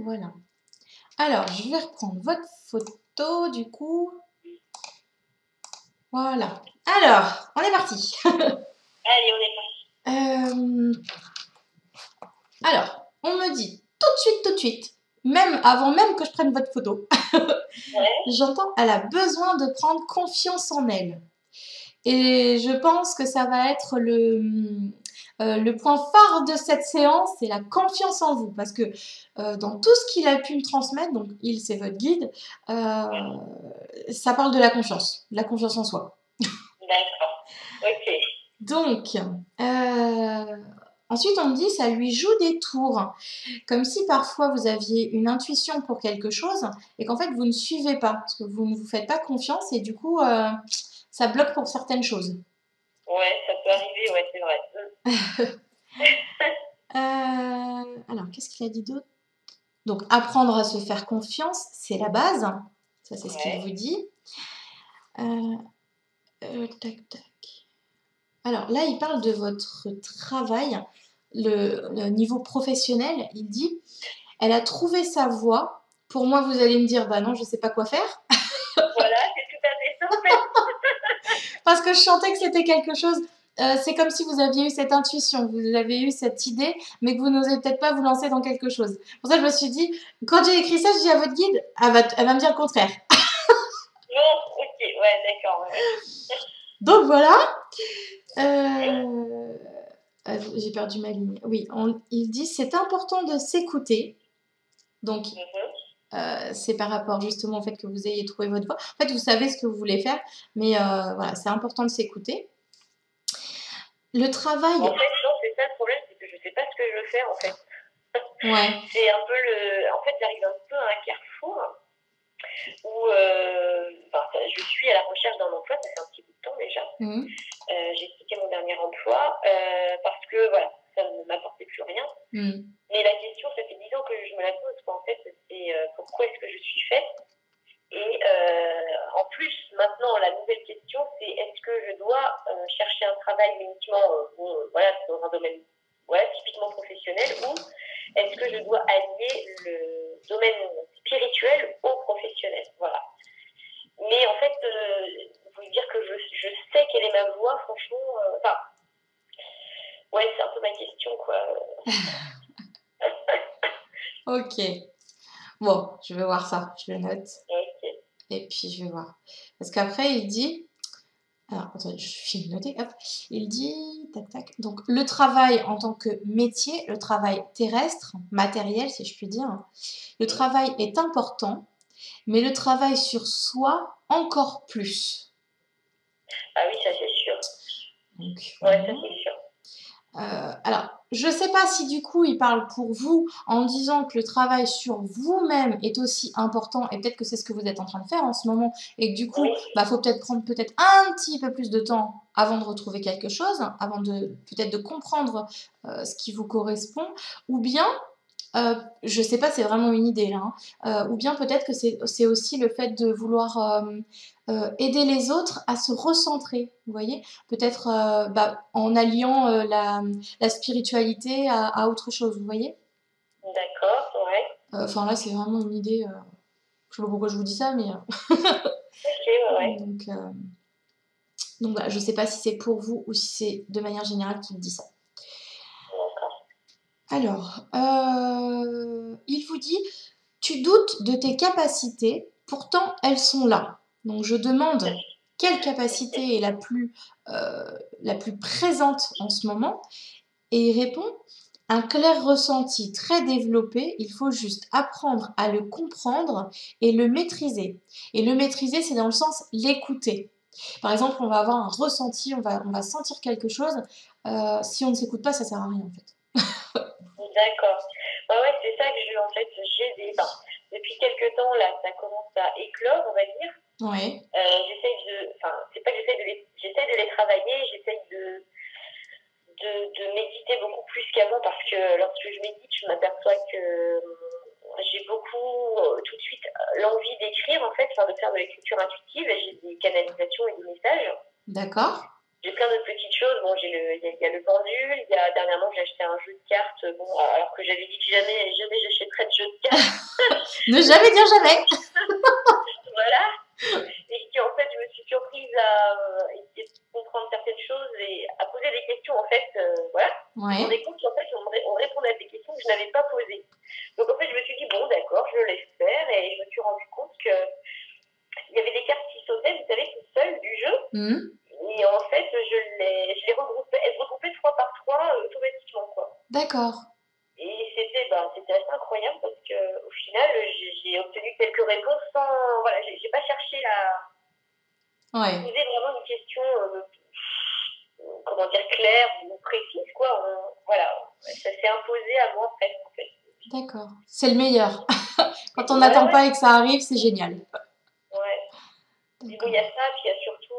Voilà. Alors, je vais reprendre votre photo du coup. Voilà. Alors, on est parti. Allez, on est parti. Alors, on me dit tout de suite, même avant même que je prenne votre photo, Ouais. j'entends, elle a besoin de prendre confiance en elle. Et je pense que ça va être le point phare de cette séance, c'est la confiance en vous. Parce que dans tout ce qu'il a pu me transmettre, donc il, c'est votre guide, ça parle de la confiance en soi. D'accord. Ok. Donc, ensuite on me dit, ça lui joue des tours. Comme si parfois vous aviez une intuition pour quelque chose et qu'en fait vous ne suivez pas, parce que vous ne vous faites pas confiance et du coup ça bloque pour certaines choses. Ouais, ça peut arriver, ouais, c'est vrai. Alors, qu'est-ce qu'il a dit d'autre? Donc, apprendre à se faire confiance, c'est la base. Ça, c'est ce qu'il vous Ouais. dit. Tac, tac. Alors, là, il parle de votre travail, le niveau professionnel. Il dit, elle a trouvé sa voie. Pour moi, vous allez me dire, bah non, je ne sais pas quoi faire. Voilà, c'est tout à fait ça, en fait. Parce que je sentais que c'était quelque chose. C'est comme si vous aviez eu cette intuition, vous avez eu cette idée, mais que vous n'osez peut-être pas vous lancer dans quelque chose. Pour ça, je me suis dit, quand j'ai écrit ça, je dis à votre guide, elle va me dire le contraire. Bon, ok, ouais, d'accord, ouais. Donc voilà. J'ai perdu ma ligne. Oui, il dit c'est important de s'écouter. Donc c'est par rapport justement au fait que vous ayez trouvé votre voie. En fait, vous savez ce que vous voulez faire, mais voilà, c'est important de s'écouter. Le travail. En fait, non, c'est ça le problème, c'est que je sais pas ce que je veux faire, en fait. Ouais. C'est un peu le... En fait, j'arrive un peu à un carrefour où je suis à la recherche d'un emploi, ça fait un petit bout de temps déjà. J'ai quitté mon dernier emploi parce que, voilà, ça ne m'apportait plus rien. Mais la question, ça fait 10 ans que je me la pose, en fait, c'est pourquoi est-ce que je suis faite? Et en plus, maintenant, la nouvelle question, c'est est-ce que je dois chercher un travail uniquement dans un domaine typiquement professionnel ou est-ce que je dois allier le domaine spirituel au professionnel? Voilà. Mais en fait, vous dire que je sais quelle est ma voie, franchement, ouais, c'est un peu ma question, quoi. Ok. Bon, je vais voir ça, je le note. Okay. Et puis je vais voir. Parce qu'après, il dit. Alors, attendez, je finis de noter. Hop. Il dit. Tac, tac. Donc, le travail en tant que métier, le travail terrestre, matériel, si je puis dire, le travail est important, mais le travail sur soi, encore plus. Ah oui, ça c'est sûr. Donc, ouais, ça c'est sûr. Alors, je ne sais pas si du coup il parle pour vous en disant que le travail sur vous-même est aussi important et peut-être que c'est ce que vous êtes en train de faire en ce moment et que du coup, faut peut-être prendre peut-être un petit peu plus de temps avant de retrouver quelque chose, avant de peut-être de comprendre ce qui vous correspond, ou bien je sais pas, c'est vraiment une idée là, hein. Ou bien peut-être que c'est aussi le fait de vouloir aider les autres à se recentrer, vous voyez? Peut-être en alliant la spiritualité à autre chose, vous voyez? D'accord, ouais. Enfin là, c'est vraiment une idée. Je sais pas pourquoi je vous dis ça, mais. Ok, ouais. Donc voilà, je sais pas si c'est pour vous ou si c'est de manière générale qu'il dit ça. Alors, il vous dit, tu doutes de tes capacités, pourtant elles sont là. Donc je demande quelle capacité est la plus présente en ce moment. Et il répond, un clair ressenti très développé, il faut juste apprendre à le comprendre et le maîtriser. Et le maîtriser, c'est dans le sens l'écouter. Par exemple, on va avoir un ressenti, on va sentir quelque chose. Si on ne s'écoute pas, ça sert à rien en fait. D'accord. Ouais, c'est ça que j'ai depuis quelques temps, là, ça commence à éclore, on va dire. Ouais. C'est pas que j'essaie de les travailler, j'essaie de méditer beaucoup plus qu'avant parce que lorsque je médite, je m'aperçois que j'ai beaucoup tout de suite l'envie d'écrire, en fait, de faire de l'écriture intuitive et j'ai des canalisations et des messages. D'accord. j'ai plein d'autres petites choses. Bon, il y a le pendule. Dernièrement, j'ai acheté un jeu de cartes. Bon, alors que j'avais dit que jamais j'achèterais de jeu de cartes. Ne jamais dire jamais. Voilà. Et en fait, je me suis surprise à essayer de comprendre certaines choses et à poser des questions, en fait. Voilà. Ouais. Je me rendais compte qu'en fait, on répondait à des questions que je n'avais pas posées. Donc, en fait, je me suis dit, bon, d'accord, je le laisse faire. Et je me suis rendu compte qu'il y avait des cartes qui sautaient, vous savez, toutes seules du jeu. Et en fait, je les regroupais, elles se regroupaient 3 par 3 automatiquement, quoi. D'accord. Et c'était assez incroyable parce qu'au final, j'ai obtenu quelques réponses sans. Voilà, j'ai pas cherché à poser vraiment une question, comment dire, claire ou précise, quoi. Voilà, ça s'est imposé à moi presque, en fait. D'accord. C'est le meilleur. Quand on n'attend pas et que ça arrive, c'est génial. Ouais. Et bon, il y a ça, puis il y a surtout.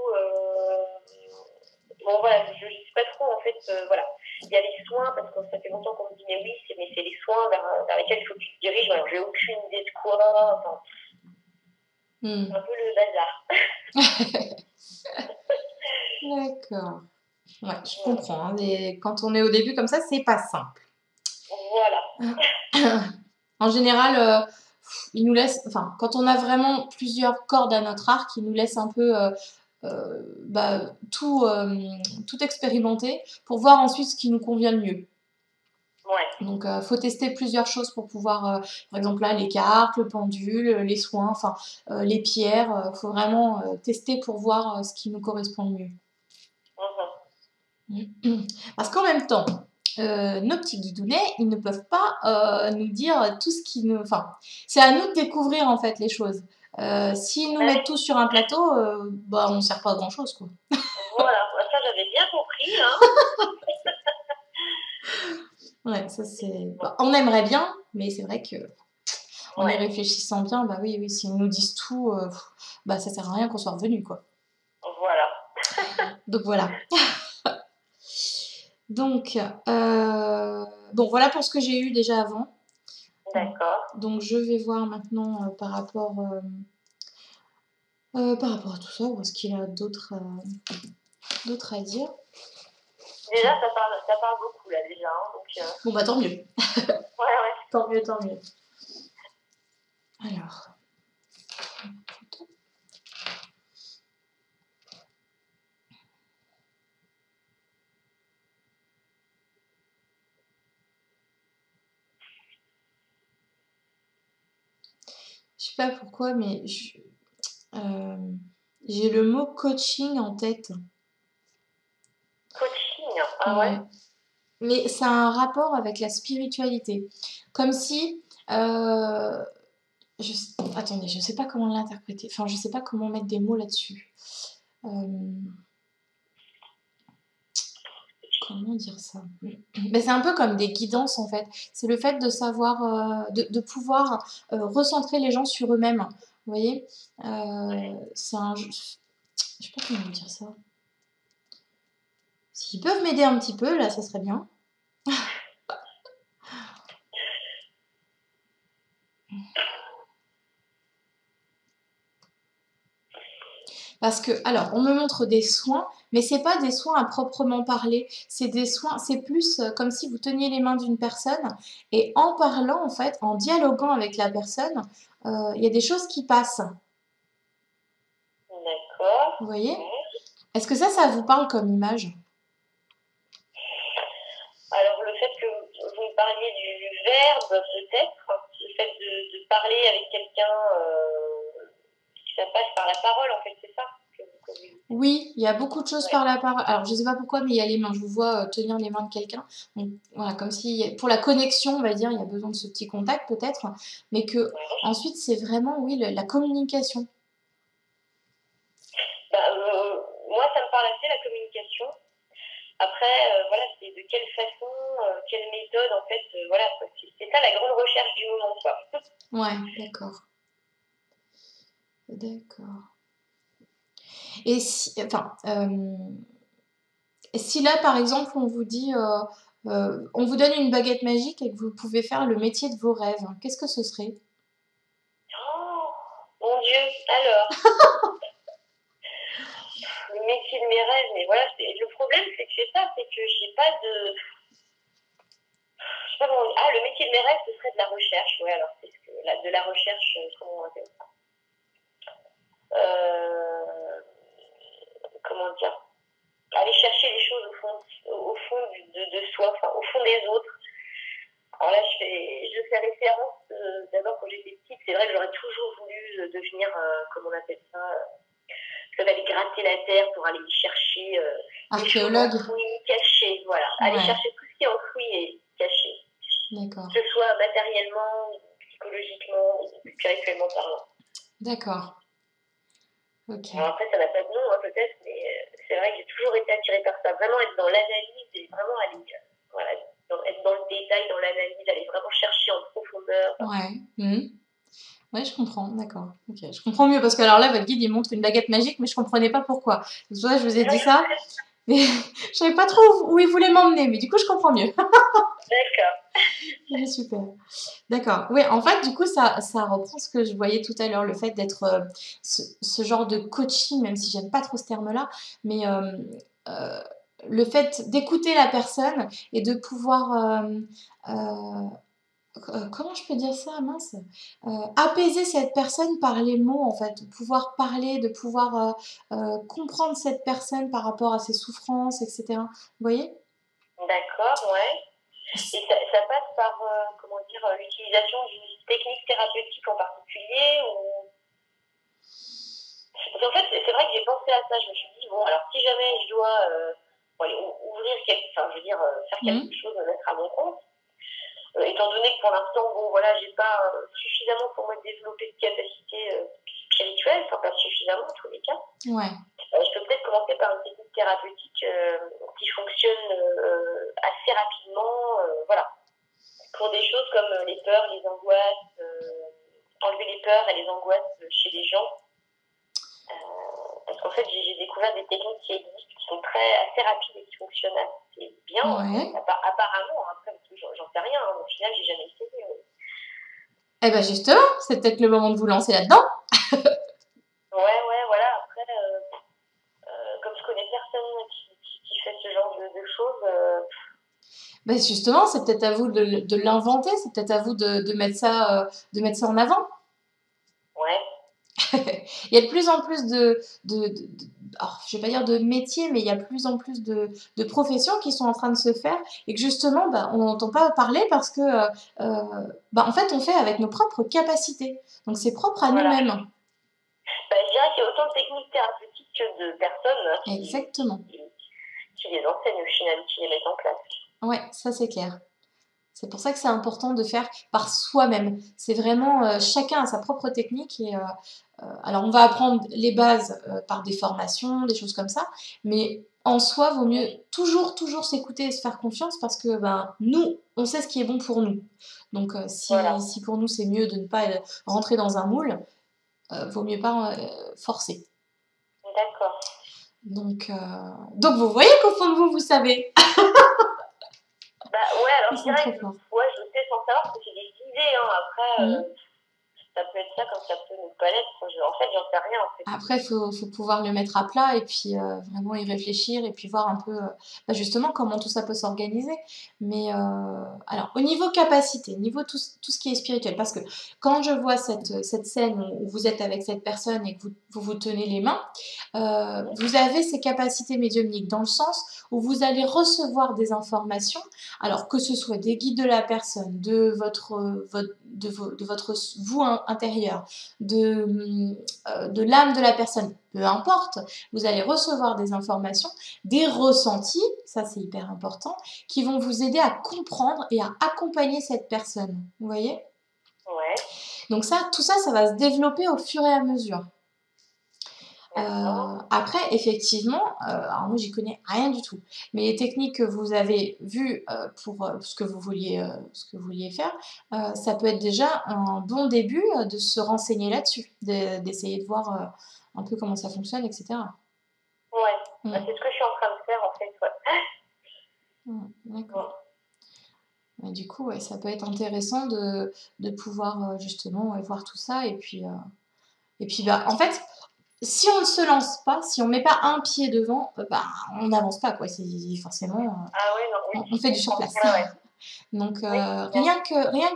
Bon, voilà, je ne sais pas trop, en fait, voilà. Il y a les soins, parce que ça fait longtemps qu'on me dit, mais oui, c'est les soins vers lesquels il faut que tu te diriges. Alors, j'ai aucune idée de quoi. Enfin, c'est un peu le bazar. D'accord. Ouais, je comprends. Hein. Quand on est au début comme ça, c'est pas simple. Voilà. En général, il nous laisse, enfin, quand on a vraiment plusieurs cordes à notre arc, il nous laisse un peu tout expérimenter pour voir ensuite ce qui nous convient le mieux. Ouais. Donc, faut tester plusieurs choses pour pouvoir, par exemple là, les cartes, le pendule, les soins, enfin, les pierres. Faut vraiment tester pour voir ce qui nous correspond le mieux. Parce qu'en même temps, nos petits guidounets, ils ne peuvent pas nous dire tout ce qui nous... Enfin, c'est à nous de découvrir en fait les choses. S'ils nous mettent tout sur un plateau, bah on ne sert pas à grand chose quoi. Voilà, ça j'avais bien compris. Hein. Ouais, ça c'est... Bah, on aimerait bien, mais c'est vrai que en y réfléchissant bien, bah oui, s'ils nous disent tout, bah ça sert à rien qu'on soit revenu quoi. Voilà. Donc voilà. Donc, bon, voilà pour ce que j'ai eu déjà avant. D'accord. Donc, je vais voir maintenant par rapport à tout ça, voir ce qu'il y a d'autre à dire. Déjà, ça parle beaucoup, là, déjà. Hein, donc, Bon, bah, tant mieux. ouais. Tant mieux. Alors. Je sais pas pourquoi, mais j'ai le mot coaching en tête. Coaching, ah ouais. Mais ça a un rapport avec la spiritualité. Comme si... attendez, je sais pas comment l'interpréter. Enfin, je sais pas comment mettre des mots là-dessus. Comment dire ça? Ben, c'est un peu comme des guidances en fait. C'est le fait de savoir, de pouvoir recentrer les gens sur eux-mêmes. Vous voyez? C'est un... Je sais pas comment vous dire ça. S'ils peuvent m'aider un petit peu, là, ça serait bien. Parce que, alors, on me montre des soins, mais c'est pas des soins à proprement parler. C'est des soins, c'est plus comme si vous teniez les mains d'une personne et en parlant, en fait, en dialoguant avec la personne, il y a des choses qui passent. D'accord. Vous voyez? Est-ce que ça vous parle comme image? Alors, le fait que vous me parliez du verbe, peut-être, le fait de parler avec quelqu'un, ça passe par la parole, en fait, c'est ça? Oui, il y a beaucoup de choses par la parole. Alors, je ne sais pas pourquoi, mais il y a les mains. Je vous vois tenir les mains de quelqu'un. Donc, voilà, comme si, pour la connexion, on va dire, il y a besoin de ce petit contact, peut-être. Mais que, ensuite, c'est vraiment, oui, la communication. Moi, ça me parle assez, la communication. Après, voilà, c'est de quelle façon, quelle méthode, en fait, voilà, c'est ça la grande recherche du moment, quoi. Ouais, d'accord. D'accord. Et si, enfin, si là, par exemple, on vous dit, on vous donne une baguette magique et que vous pouvez faire le métier de vos rêves, qu'est-ce que ce serait? Oh, mon Dieu, alors. Le le métier de mes rêves, mais voilà, le problème, c'est que c'est ça, c'est que j'ai pas de... Je sais pas comment... Ah, le métier de mes rêves, ce serait de la recherche, ouais, alors c'est de la recherche, comment on appelle ça comment dire, aller chercher les choses au fond de soi, enfin, au fond des autres. Alors là, je fais référence d'abord quand j'étais petite, c'est vrai que j'aurais toujours voulu devenir, comment on appelle ça, aller gratter la terre pour aller chercher des choses enfouies, cachées, voilà. Ouais. Aller chercher tout ce qui est enfoui et caché. D'accord. Que ce soit matériellement, psychologiquement, spirituellement parlant. D'accord. Okay. Alors après, ça n'a pas de nom, hein, peut-être, mais c'est vrai que j'ai toujours été attirée par ça. Vraiment être dans l'analyse et vraiment aller, voilà, être dans le détail, dans l'analyse, aller vraiment chercher en profondeur. Ouais. Mmh. Ouais, je comprends, d'accord. Ok, je comprends mieux parce que alors là, votre guide il montre une baguette magique, mais je comprenais pas pourquoi. C'est pour ça que je vous ai dit ça, mais je savais pas trop où il voulait m'emmener, mais du coup, je comprends mieux. D'accord. C'est super. D'accord. Oui, en fait, du coup, ça reprend ce que je voyais tout à l'heure, le fait d'être ce genre de coaching, même si j'aime pas trop ce terme-là, mais le fait d'écouter la personne et de pouvoir comment je peux dire ça, mince? Apaiser cette personne par les mots, en fait, de pouvoir parler, de pouvoir comprendre cette personne par rapport à ses souffrances, etc. Vous voyez? D'accord, ouais. Et ça passe par, comment dire, l'utilisation d'une technique thérapeutique en particulier ou... En fait, c'est vrai que j'ai pensé à ça. Je me suis dit, bon, alors si jamais je dois ouvrir faire quelque chose, me mettre à mon compte, étant donné que pour l'instant, bon, voilà, j'ai pas suffisamment pour moi développé de capacités spirituelles, enfin pas suffisamment en tous les cas. Ouais. Je peux peut-être commencer par une technique thérapeutique qui fonctionne assez rapidement, voilà, pour des choses comme les peurs, les angoisses, enlever les peurs et les angoisses chez les gens. Parce qu'en fait, j'ai découvert des techniques qui existent, qui sont assez rapides et qui fonctionnent assez bien. Ouais. Apparemment, après, j'en sais rien, hein, au final, j'ai jamais essayé. Mais... Eh ben justement, c'est peut-être le moment de vous lancer là-dedans. Ouais, voilà. Après, comme je connais personne qui fait ce genre de choses... Ben justement, c'est peut-être à vous de l'inventer, c'est peut-être à vous de mettre ça en avant. Ouais. Il y a de plus en plus alors, je vais pas dire de métiers, mais il y a de plus en plus de professions qui sont en train de se faire et que justement, on n'entend pas parler parce que, en fait, on fait avec nos propres capacités. Donc, c'est propre à nous-mêmes. Je dirais qu'il y a autant de techniques thérapeutiques que de personnes Exactement. Qui les enseignent au final, qui les mettent en place. Ouais, ça c'est clair. C'est pour ça que c'est important de faire par soi-même. C'est vraiment chacun a sa propre technique et alors on va apprendre les bases par des formations, des choses comme ça, mais en soi, vaut mieux toujours s'écouter et se faire confiance parce que nous, on sait ce qui est bon pour nous. Donc si pour nous c'est mieux de ne pas rentrer dans un moule, vaut mieux pas forcer. D'accord. Donc vous voyez qu'au fond de vous, vous savez. Ouais, alors je dirais que je sais sans savoir parce que j'ai des idées, hein. Après, ça peut être ça comme ça peut ne pas l'être. En fait, j'en sais rien. En fait. Après, il faut pouvoir le mettre à plat et puis vraiment y réfléchir et puis voir un peu justement comment tout ça peut s'organiser. Mais alors, au niveau capacité, niveau tout ce qui est spirituel, parce que quand je vois cette scène où vous êtes avec cette personne et que vous tenez les mains, vous avez ces capacités médiumniques dans le sens où vous allez recevoir des informations, alors que ce soit des guides de la personne, de votre vous intérieur, de l'âme de la personne, peu importe, vous allez recevoir des informations, des ressentis, ça c'est hyper important, qui vont vous aider à comprendre et à accompagner cette personne. Vous voyez ? Ouais. Donc tout ça, ça va se développer au fur et à mesure. Après, effectivement, alors moi j'y connais rien du tout, mais les techniques que vous avez vues pour ce que vous vouliez faire, ça peut être déjà un bon début de se renseigner là-dessus, d'essayer de voir un peu comment ça fonctionne, etc. Ouais, c'est ce que je suis en train de faire en fait, ouais. D'accord. Et du coup, ça peut être intéressant de pouvoir justement voir tout ça et puis en fait, si on ne se lance pas, si on ne met pas un pied devant, bah, on n'avance pas, quoi. Forcément, Ah oui, non, oui. on fait du surplace. Ouais, ouais. Donc, Oui, rien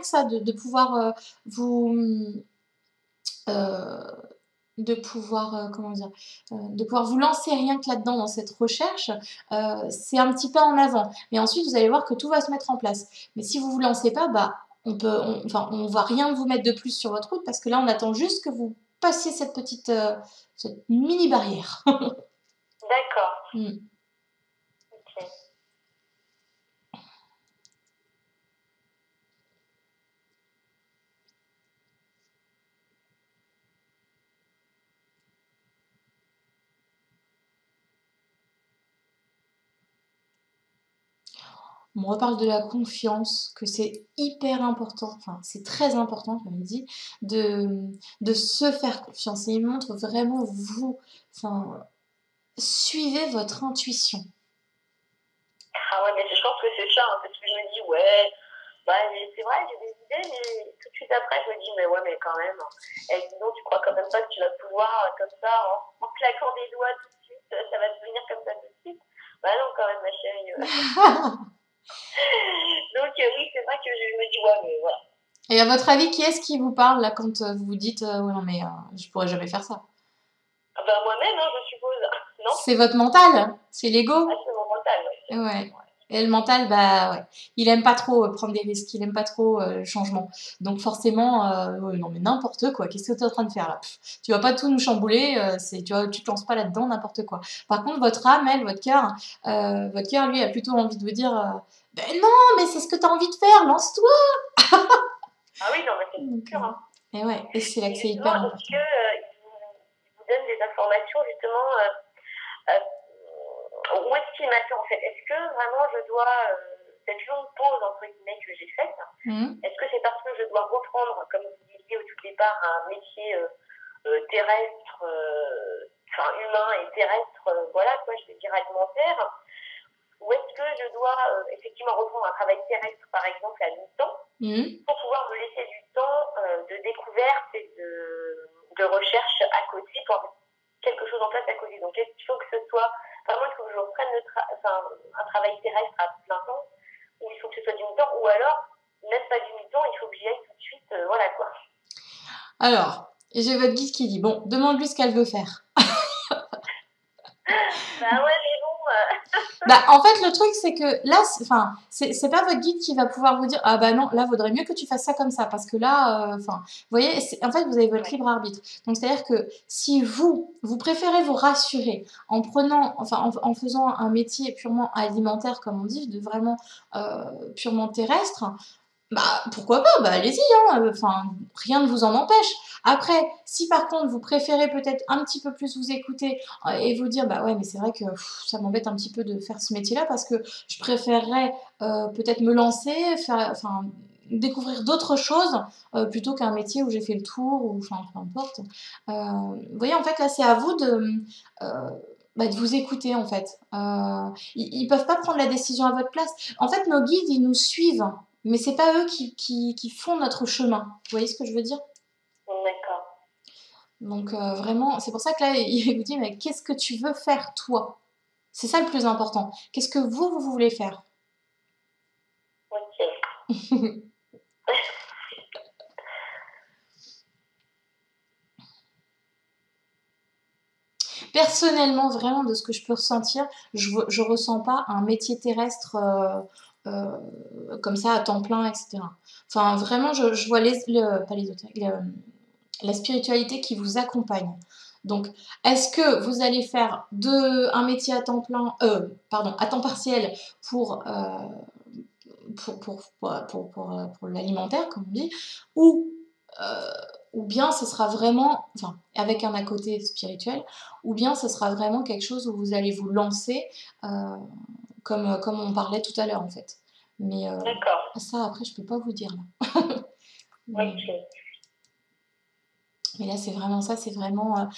que ça, de pouvoir vous... de pouvoir, comment dire, de pouvoir vous lancer rien que là-dedans dans cette recherche, c'est un petit pas en avant. Mais ensuite, vous allez voir que tout va se mettre en place. Mais si vous vous lancez pas, bah, enfin, on va rien vous mettre de plus sur votre route parce que là, on attend juste que vous passiez cette mini barrière. D'accord. Mm. Ok. On reparle de la confiance, que c'est hyper important, enfin c'est très important, comme il dit, de se faire confiance. Et il montre vraiment vous, enfin, suivez votre intuition. Ah ouais, mais je pense que c'est ça, hein, parce que je me dis, ouais, bah, c'est vrai, j'ai des idées, mais tout de suite après, je me dis, mais ouais, mais quand même, disons, tu crois quand même pas que tu vas pouvoir, comme ça, en claquant des doigts tout de suite, ça va devenir comme ça tout de suite. Bah non, quand même, ma chérie. Donc, oui, c'est vrai que je me dis, ouais, mais voilà. Et à votre avis, qui est-ce qui vous parle là quand vous vous dites ouais, non, mais je pourrais jamais faire ça? Ah bah, moi-même, hein, je suppose. Non? C'est votre mental, c'est l'ego. Ah, c'est mon mental, ouais. Ouais. Et le mental, bah ouais, il aime pas trop prendre des risques, il aime pas trop le changement. Donc forcément, ouais, non mais n'importe quoi, qu'est-ce que tu es en train de faire là? Tu vas pas tout nous chambouler, tu te lances pas là-dedans, n'importe quoi. Par contre, votre âme, elle, votre cœur, lui, a plutôt envie de vous dire, ben non, mais c'est ce que tu as envie de faire, lance-toi! Ah oui, non, mais c'est sûr, hein. Et ouais, et c'est là que c'est Justement, hyper est-ce important. qu'il vous donne des informations, justement, où est-ce qu'il m'attend, en fait? Est-ce que vraiment je dois, cette longue pause, entre guillemets, que j'ai faite, est-ce que c'est parce que je dois reprendre, comme vous disiez au tout départ, un métier terrestre, enfin humain et terrestre, voilà, quoi, je vais dire alimentaire, ou est-ce que je dois effectivement reprendre un travail terrestre, par exemple, à mi-temps, pour pouvoir me laisser du temps de découverte et de recherche à côté, pour avoir quelque chose en place à côté. Donc, est-ce qu'il faut que ce soit vraiment, il faut que je reprenne un travail terrestre à plein temps, ou il faut que ce soit du mi-temps, ou alors, même pas du mi-temps, il faut que j'y aille tout de suite, voilà quoi. Alors, j'ai votre guide qui dit, bon, demande-lui ce qu'elle veut faire. Bah ouais, mais bon. Bah, en fait, le truc, c'est que là, c'est pas votre guide qui va pouvoir vous dire, ah bah non, là, vaudrait mieux que tu fasses ça comme ça, parce que là, enfin, vous voyez, en fait, vous avez votre libre arbitre. Donc, c'est-à-dire que si vous préférez vous rassurer en prenant, enfin, en faisant un métier purement alimentaire, comme on dit, de vraiment purement terrestre, bah pourquoi pas, bah allez-y, hein, enfin, rien ne vous en empêche. Après, si par contre vous préférez peut-être un petit peu plus vous écouter et vous dire, bah ouais, mais c'est vrai que ça m'embête un petit peu de faire ce métier-là parce que je préférerais peut-être me lancer, enfin, découvrir d'autres choses plutôt qu'un métier où j'ai fait le tour, ou enfin, peu importe. Vous voyez, en fait, là, c'est à vous euh, de vous écouter, en fait. Ils peuvent pas prendre la décision à votre place. En fait, nos guides, ils nous suivent. Mais c'est pas eux qui font notre chemin. Vous voyez ce que je veux dire? D'accord. Donc vraiment, c'est pour ça que là, il vous dit, mais qu'est-ce que tu veux faire toi? C'est ça le plus important. Qu'est-ce que vous voulez faire? Ok. Personnellement, vraiment, de ce que je peux ressentir, je ressens pas un métier terrestre comme ça à temps plein, etc. Enfin, vraiment, je vois pas la spiritualité qui vous accompagne. Donc, est-ce que vous allez faire un métier à temps plein, pardon, à temps partiel pour l'alimentaire, comme on dit, ou, euh, ou bien ce sera vraiment, enfin, avec un à côté spirituel, ou bien ce sera vraiment quelque chose où vous allez vous lancer, comme on parlait tout à l'heure, en fait. Mais ça, après, je peux pas vous dire, là. Mais là, c'est vraiment ça, c'est vraiment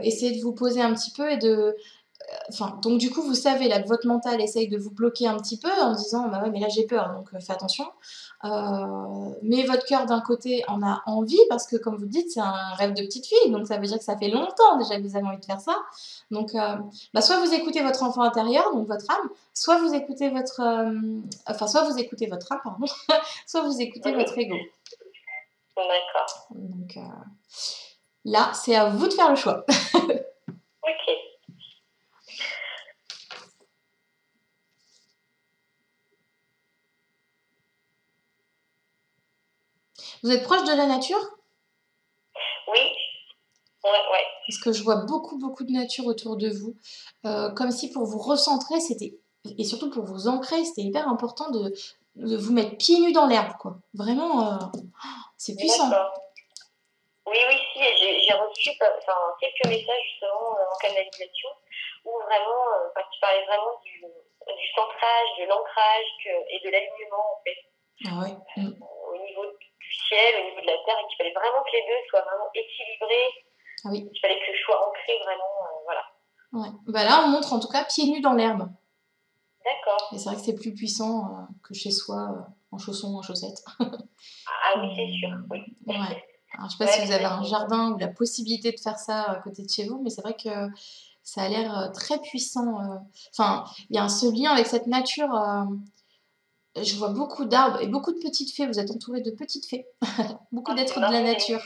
essayer de vous poser un petit peu et Enfin, donc du coup, vous savez là que votre mental essaye de vous bloquer un petit peu en disant: «Bah ouais, mais là j'ai peur, donc fais attention». Mais votre cœur d'un côté en a envie parce que comme vous dites, c'est un rêve de petite fille, donc ça veut dire que ça fait longtemps déjà que vous avez envie de faire ça. Donc bah, soit vous écoutez votre enfant intérieur, donc votre âme, soit vous écoutez votre, soit vous écoutez votre âme, pardon, soit vous écoutez votre ego. D'accord. Donc là, c'est à vous de faire le choix. Ok. Vous êtes proche de la nature? Oui. Ouais. Parce que je vois beaucoup, beaucoup de nature autour de vous. Comme si pour vous recentrer, et surtout pour vous ancrer, c'était hyper important de vous mettre pieds nus dans l'herbe, quoi. Vraiment, c'est puissant. D'accord. Oui, si, j'ai reçu quelques messages justement en canalisation où vraiment, qui parlaient vraiment du centrage, de l'ancrage et de l'alignement en fait. Ah ouais. Au niveau du ciel, au niveau de la terre, et qu'il fallait vraiment que les deux soient vraiment équilibrés. Ah oui. Il fallait que je sois ancrée vraiment, voilà. Ouais. Bah là, on montre en tout cas pieds nus dans l'herbe. D'accord. Et c'est vrai que c'est plus puissant que chez soi, en chaussons, en chaussettes. Ah oui, c'est sûr, oui. Ouais. Alors, je sais pas si vous avez un jardin ou la possibilité de faire ça à côté de chez vous, mais c'est vrai que ça a l'air très puissant. Enfin, il y a ce lien avec cette nature. Je vois beaucoup d'arbres et beaucoup de petites fées. Vous êtes entouré de petites fées. Beaucoup d'êtres de la nature.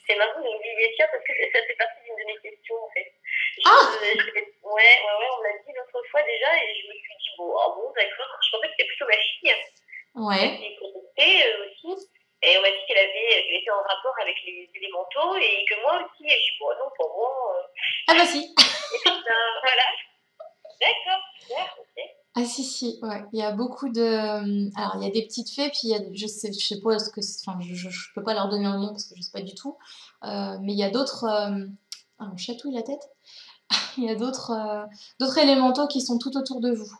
C'est marrant de me dire ça parce que ça fait partie d'une de mes questions en fait. Ouais, on l'a dit l'autre fois déjà et je me suis dit, bon, d'accord. Je pensais que c'était plutôt ma fille. Ouais. Qui est connectée aussi. Et on m'a dit qu'elle était en rapport avec les élémentaux et que moi aussi. Et je suis bon, non, pour moi. Ah bah si. Et puis, voilà. D'accord, super, ok. Ah si, ouais. Il y a beaucoup de... Alors, il y a des petites fées, puis je sais pas ce que... Enfin, je peux pas leur donner un nom parce que je sais pas du tout. Mais il y a d'autres... Ah, on chatouille la tête. Il y a d'autres élémentaux qui sont tout autour de vous.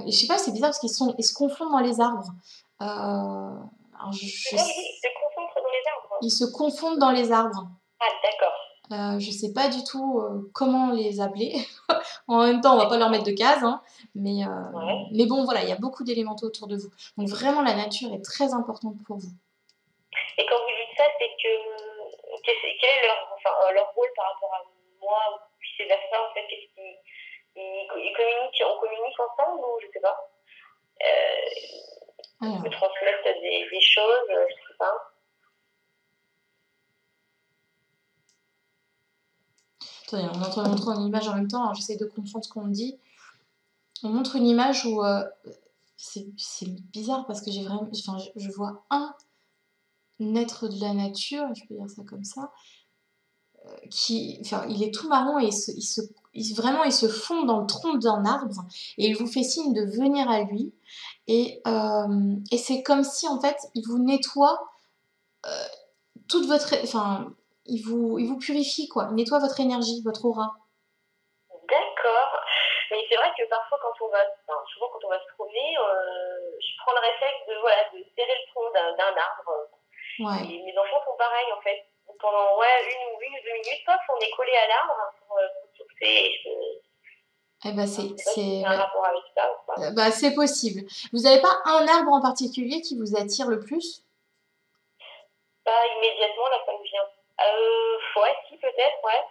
Et je sais pas, c'est bizarre parce ils se confondent dans les arbres. Alors Ils se concentrent dans les arbres. Ils se confondent dans les arbres. Ah, d'accord. Je sais pas du tout comment les appeler. En même temps, on va pas leur mettre de cases, hein, mais bon, voilà, il y a beaucoup d'élémentaux autour de vous. Donc vraiment, la nature est très importante pour vous. Et quand vous dites ça, c'est que quel est leur rôle par rapport à moi ou vice-versa en fait, qu'est-ce on communique ensemble ou je sais pas. Ils me transmettent des choses, je sais pas. Attendez, on montre une image en même temps, alors j'essaie de comprendre ce qu'on me dit. On montre une image où c'est bizarre parce que je vois un être de la nature, je peux dire ça comme ça, il est tout marron et vraiment il se fond dans le tronc d'un arbre et il vous fait signe de venir à lui et c'est comme si en fait il vous nettoie toute votre, il vous purifie quoi, il nettoie votre énergie, votre aura. D'accord, mais c'est vrai que parfois souvent quand on va se promener, je prends le réflexe de serrer le tronc d'un arbre. Ouais. Et mes enfants sont pareils en fait. Pendant une ou deux minutes, paf, on est collé à l'arbre pour souffler. Eh ben c'est un rapport avec ça ou pas. Bah, c'est possible. Vous n'avez pas un arbre en particulier qui vous attire le plus? Pas immédiatement, là, ça me vient. Ouais, si, peut-être, ouais.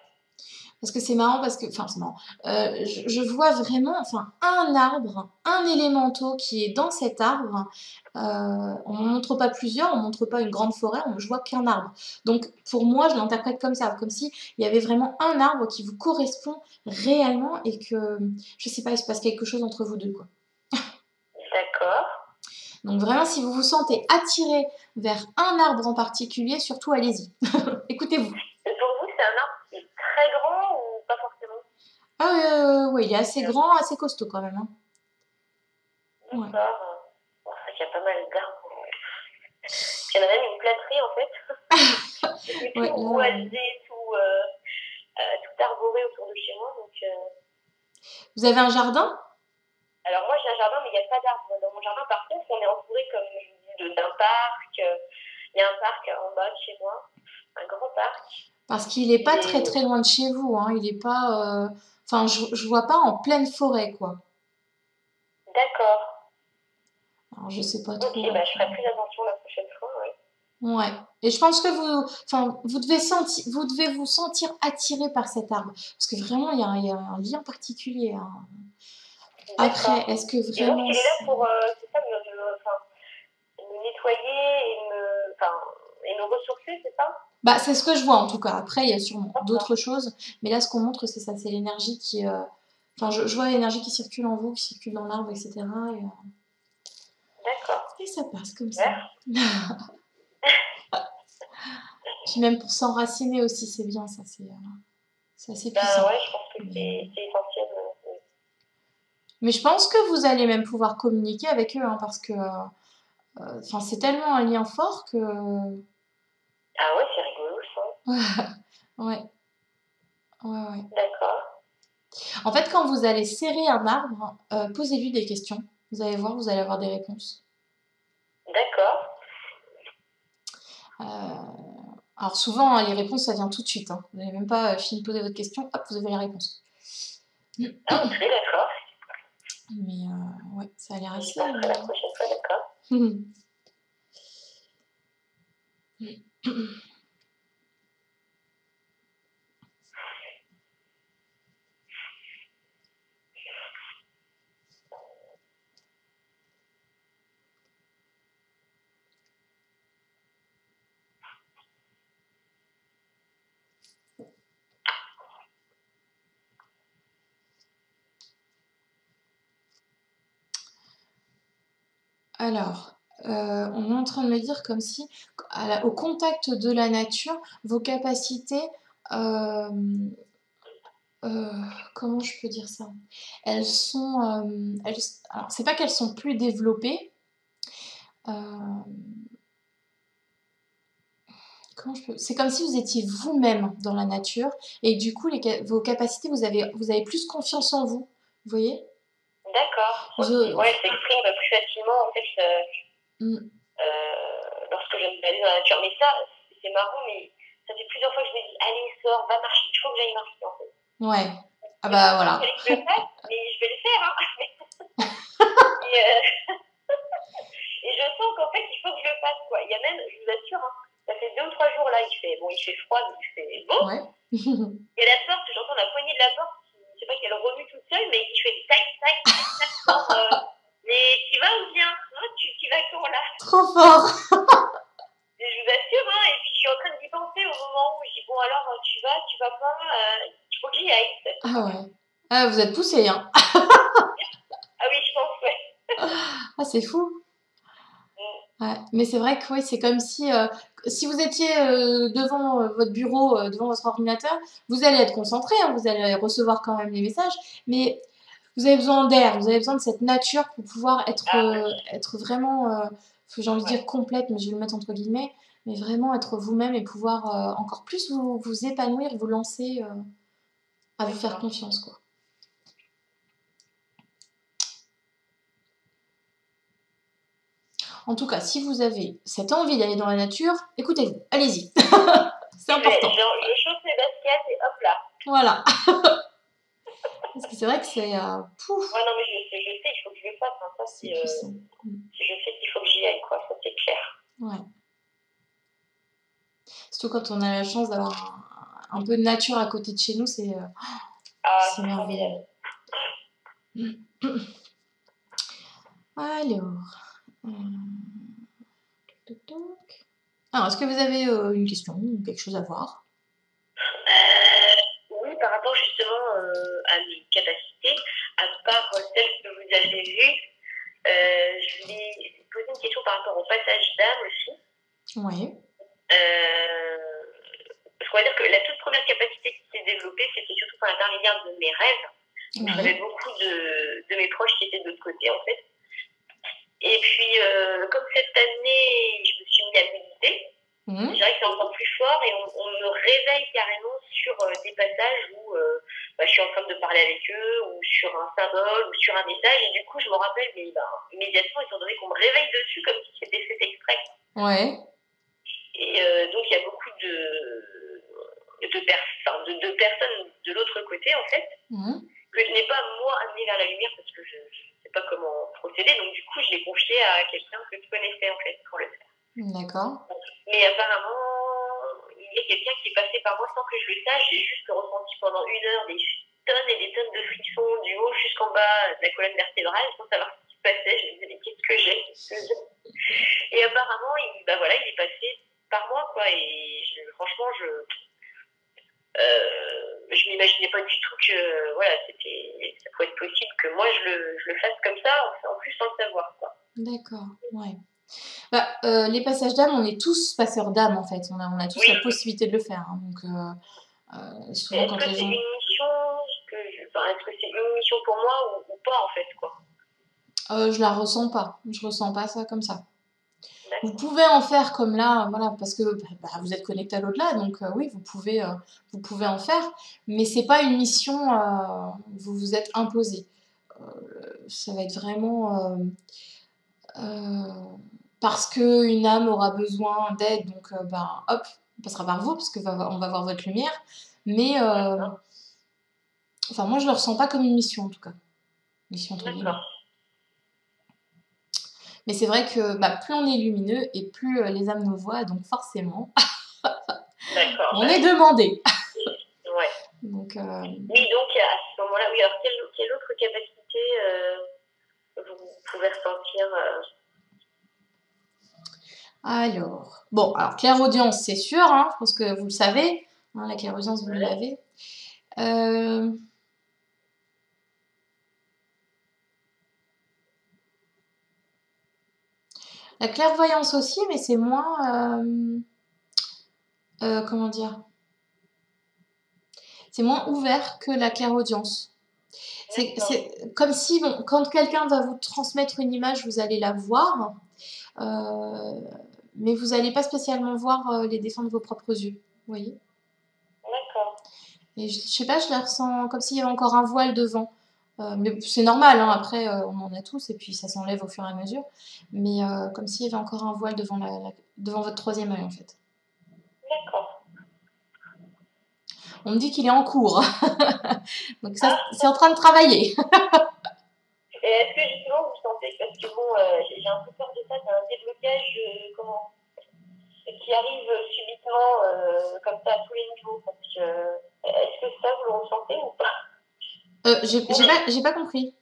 Parce que c'est marrant, c'est marrant. Je vois vraiment, un arbre, un élémentaux qui est dans cet arbre. On ne montre pas plusieurs, on ne montre pas une grande forêt, je vois qu'un arbre. Donc, pour moi, je l'interprète comme ça, comme s'il y avait vraiment un arbre qui vous correspond réellement et que, je sais pas, il se passe quelque chose entre vous deux, quoi. D'accord. Donc vraiment, si vous vous sentez attiré vers un arbre en particulier, surtout allez-y. Écoutez-vous. Et pour vous, c'est un arbre qui est très grand ou pas forcément? Ah oui, il est assez grand, assez costaud quand même. Hein. D'accord. Ouais. C'est vrai qu'il y a pas mal d'arbres. Il y en a même une plâtrée en fait. C'est tout boisé, tout arboré autour de chez moi. Donc, Vous avez un jardin? Alors moi j'ai un jardin mais il n'y a pas d'arbres. Dans mon jardin par contre on est entouré comme je dis d'un parc. Il y a un parc en bas de chez moi, un grand parc. Parce qu'il n'est pas très très loin de chez vous. Hein. Il est pas. Enfin, je vois pas en pleine forêt, quoi. D'accord. Alors, je sais pas trop. Ok, bah, je ferai plus attention la prochaine fois, ouais. Ouais. Et je pense que vous devez vous sentir attiré par cet arbre. Parce que vraiment, il y a un lien particulier, hein. Après, est-ce que Et donc, vraiment... il est là pour, c'est ça, me nettoyer et me ressourcer, c'est ça? Bah, c'est ce que je vois en tout cas. Après, il y a sûrement d'autres choses. Mais là, ce qu'on montre, c'est ça. C'est l'énergie qui... Enfin, je vois l'énergie qui circule en vous, qui circule dans l'arbre, etc. D'accord. Et ça passe comme ça. Puis même pour s'enraciner aussi, c'est bien, ça. C'est assez puissant. Ouais, je pense que c'est essentiel. Mais je pense que vous allez même pouvoir communiquer avec eux, hein, parce que c'est tellement un lien fort que... Ah ouais, c'est rigolo ça. Ouais. Ouais. D'accord. En fait, quand vous allez serrer un arbre, posez-lui des questions. Vous allez voir, vous allez avoir des réponses. D'accord. Alors souvent, hein, les réponses, ça vient tout de suite. Hein. Vous n'avez même pas fini de poser votre question, hop, vous avez la réponse. Ah, ok, d'accord. Mais ouais, ça a l'air assez... Je la prochaine fois, d'accord. Alors, on est en train de me dire comme si, au contact de la nature, vos capacités, comment je peux dire ça? Elles sont, alors c'est pas qu'elles sont plus développées, c'est comme si vous étiez vous-même dans la nature et du coup, vos capacités, vous avez plus confiance en vous. Vous voyez? D'accord. Ouais, elle s'exprime plus facilement en fait lorsque je me balade dans la nature. Mais ça, c'est marrant, mais ça fait plusieurs fois que je me dis, allez, sors, va marcher, il faut que j'aille marcher en fait. Ouais. Ah bah voilà. Il fallait que je le fasse, mais je vais le faire, hein. Et je sens qu'en fait, il faut que je le fasse, quoi. Il y a même, je vous assure, hein, ça fait 2 ou 3 jours là, il fait froid, mais il fait beau. Ouais. Et la porte, j'entends la poignée de la porte, je sais pas qu'elle remue toute seule, mais qui fait tac, tac, tac, tac, genre, mais tu vas ou bien? Tu vas quand là? Trop fort. Et je vous assure, hein, et puis je suis en train d'y penser au moment où je dis, bon alors, tu vas pas, il faut que j'y aille. Ah ouais. Ah, vous êtes poussé, hein. Ah oui, je pense, ouais. Ah, c'est fou. Ouais. Mais c'est vrai que oui, c'est comme si vous étiez devant votre bureau, devant votre ordinateur, vous allez être concentré, hein, vous allez recevoir quand même les messages, mais vous avez besoin d'air, vous avez besoin de cette nature pour pouvoir être vraiment, j'ai envie de dire complète, mais je vais le mettre entre guillemets, mais vraiment être vous-même et pouvoir encore plus vous épanouir, vous lancer à vous faire confiance, quoi. En tout cas, si vous avez cette envie d'aller dans la nature, écoutez-vous, allez-y. C'est important. Je chausse mes baskets et hop là. Voilà. Parce que c'est vrai que c'est... pouf. Ouais, non, mais je sais, il faut que je le fasse. Hein. Ça, c'est puissant. Je sais qu'il faut que j'y aille, quoi. Ça, c'est clair. Ouais. Surtout quand on a la chance d'avoir un peu de nature à côté de chez nous, c'est merveilleux. Alors... Alors, est-ce que vous avez une question ou quelque chose à voir? Oui, par rapport justement à mes capacités, à part celles que vous avez vues, je voulais poser une question par rapport au passage d'âme aussi. Oui. Je dois dire que la toute première capacité qui s'est développée, c'était surtout par l'intermédiaire de mes rêves. Donc, j'avais beaucoup de mes proches qui étaient de l'autre côté, en fait. Et puis, comme cette année, je me suis mis à méditer, je dirais que c'est encore plus fort et on me réveille carrément sur des passages où je suis en train de parler avec eux ou sur un symbole ou sur un message et du coup, je me rappelle immédiatement, étant donné qu'on me réveille dessus comme si c'était fait exprès. Ouais. Et donc, il y a beaucoup de personnes de l'autre côté, en fait. D'accord. Mais apparemment, il y a quelqu'un qui est passé par moi sans que je le sache. J'ai juste ressenti pendant 1 heure des tonnes et des tonnes de frissons du haut jusqu'en bas de la colonne vertébrale sans savoir ce qui se passait. Je me disais, mais qu'est-ce que j'ai? Et apparemment, il est passé par moi, quoi. Et franchement, je m'imaginais pas du tout que voilà, ça pouvait être possible que moi je le fasse comme ça, en plus sans le savoir, quoi. D'accord, ouais. Bah, les passages d'âme, on est tous passeurs d'âme en fait, on a tous la possibilité de le faire. Hein, donc, souvent quand les gens... Est-ce que c'est une mission pour moi ou pas en fait, quoi? Je la ressens pas, je ressens pas ça comme ça. Vous pouvez en faire comme là, voilà, parce que vous êtes connecté à l'au-delà, donc oui, vous pouvez en faire, mais c'est pas une mission, vous vous êtes imposé. Ça va être vraiment parce qu'une âme aura besoin d'aide, donc hop, on passera par vous, parce qu'on va voir votre lumière, mais enfin moi je le ressens pas comme une mission en tout cas. Mission entre guillemets. Mais c'est vrai que plus on est lumineux et plus les âmes nous voient, donc forcément, on est demandé. Ouais. Donc, oui, donc à ce moment-là, oui, alors quelle autre capacité vous pouvez ressentir Alors, bon, alors clairaudience, c'est sûr, hein, je pense que vous le savez, hein, la clairaudience, vous l'avez. La clairvoyance aussi, mais c'est moins... comment dire? C'est moins ouvert que la clairaudience. C'est comme si, bon, quand quelqu'un va vous transmettre une image, vous allez la voir, mais vous n'allez pas spécialement voir les dessins de vos propres yeux, vous voyez? D'accord. Et je sais pas, je la ressens comme s'il y avait encore un voile devant. Mais c'est normal, hein, après on en a tous et puis ça s'enlève au fur et à mesure. Mais comme s'il y avait encore un voile devant votre troisième œil en fait. D'accord. On me dit qu'il est en cours. Donc ça, c'est en train de travailler. Et est-ce que justement vous sentez, parce que bon, j'ai un peu peur de ça, d'un déblocage qui arrive subitement comme ça à tous les niveaux. Est-ce que ça vous le ressentez ou pas? J'ai pas compris.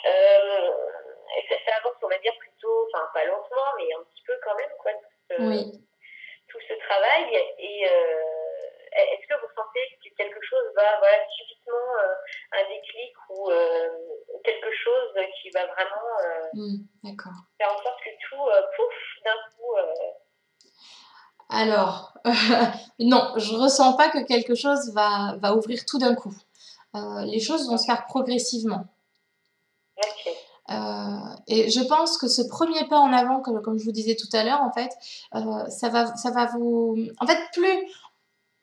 Ça avance, on va dire plutôt, enfin pas lentement, mais un petit peu quand même, quoi. Tout ce travail. Et est-ce que vous sentez que quelque chose va, subitement, un déclic ou quelque chose qui va vraiment faire en sorte que tout, pouf, d'un coup... Alors, non, je ressens pas que quelque chose va ouvrir tout d'un coup. Les choses vont se faire progressivement. Et je pense que ce premier pas en avant, comme je vous disais tout à l'heure, en fait, ça va vous... En fait,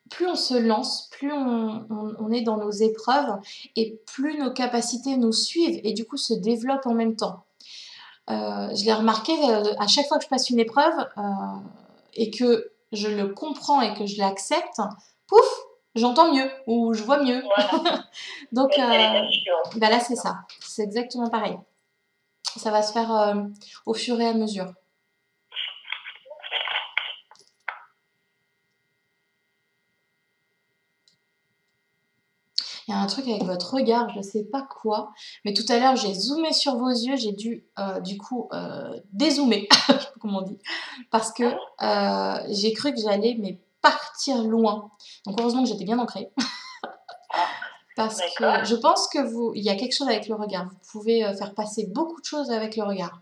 plus on se lance, plus on est dans nos épreuves et plus nos capacités nous suivent et du coup se développent en même temps. Je l'ai remarqué à chaque fois que je passe une épreuve et que je le comprends et que je l'accepte, pouf, j'entends mieux ou je vois mieux. Voilà. Donc là c'est ça, c'est exactement pareil. Ça va se faire au fur et à mesure. Il y a un truc avec votre regard, je ne sais pas quoi, mais tout à l'heure j'ai zoomé sur vos yeux, j'ai dû du coup dézoomer, je sais pas comment on dit, parce que j'ai cru que j'allais partir loin. Donc heureusement que j'étais bien ancrée. Parce que je pense que il y a quelque chose avec le regard. Vous pouvez faire passer beaucoup de choses avec le regard.